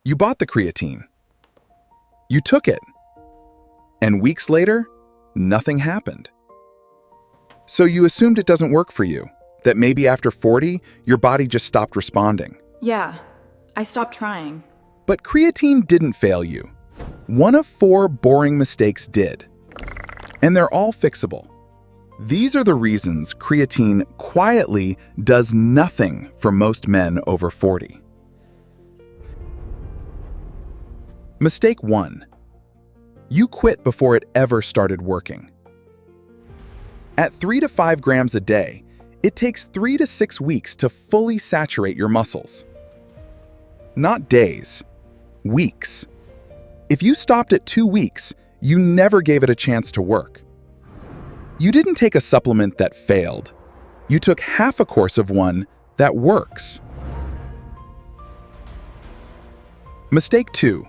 You bought the creatine. You took it. And weeks later, nothing happened. So you assumed it doesn't work for you, that maybe after 40, your body just stopped responding. Yeah, I stopped trying. But creatine didn't fail you. One of 4 boring mistakes did. And they're all fixable. These are the reasons creatine quietly does nothing for most men over 40. Mistake 1. You quit before it ever started working. At 3 to 5 grams a day, it takes 3 to 6 weeks to fully saturate your muscles. Not days, weeks. If you stopped at 2 weeks, you never gave it a chance to work. You didn't take a supplement that failed. You took half a course of one that works. Mistake 2.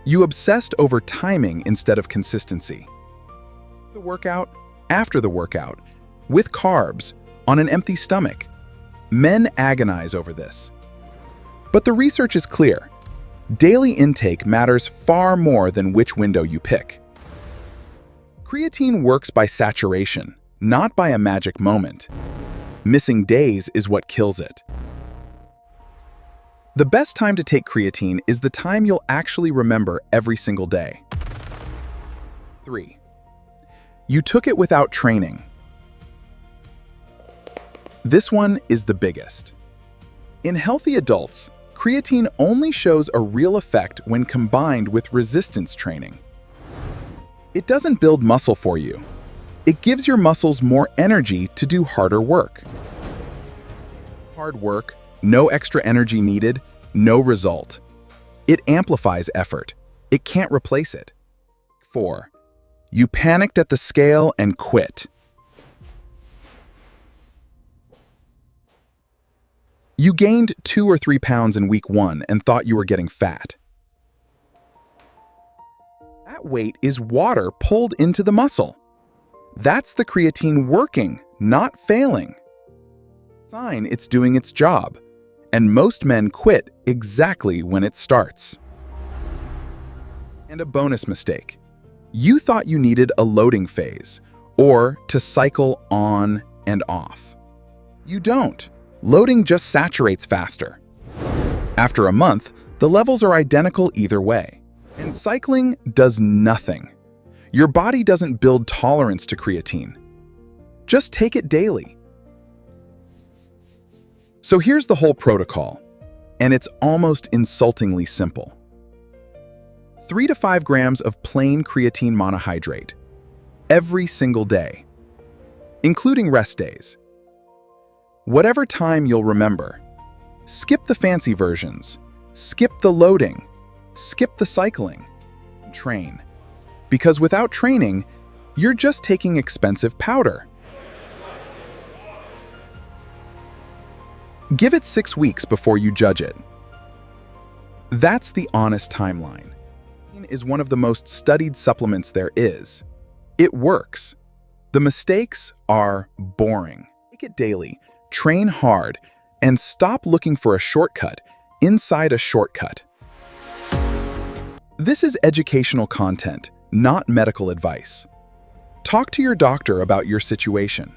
You obsessed over timing instead of consistency. The workout, after the workout, with carbs, on an empty stomach. Men agonize over this. But the research is clear. Daily intake matters far more than which window you pick. Creatine works by saturation, not by a magic moment. Missing days is what kills it. The best time to take creatine is the time you'll actually remember every single day. 3. You took it without training. This one is the biggest. In healthy adults, creatine only shows a real effect when combined with resistance training. It doesn't build muscle for you. It gives your muscles more energy to do harder work. Hard work, no extra energy needed, no result. It amplifies effort. It can't replace it. 4. You panicked at the scale and quit. You gained 2 or 3 pounds in week 1 and thought you were getting fat. That weight is water pulled into the muscle. That's the creatine working, not failing. Sign it's doing its job, and most men quit exactly when it starts. And a bonus mistake. You thought you needed a loading phase, or to cycle on and off. You don't. Loading just saturates faster. After a month, the levels are identical either way. And cycling does nothing. Your body doesn't build tolerance to creatine. Just take it daily. So here's the whole protocol, and it's almost insultingly simple. 3 to 5 grams of plain creatine monohydrate every single day, including rest days. Whatever time you'll remember. Skip the fancy versions. Skip the loading. Skip the cycling. Train. Because without training, you're just taking expensive powder. Give it 6 weeks before you judge it. That's the honest timeline. Creatine is one of the most studied supplements there is. It works. The mistakes are boring. Take it daily, train hard, and stop looking for a shortcut inside a shortcut. This is educational content, not medical advice. Talk to your doctor about your situation.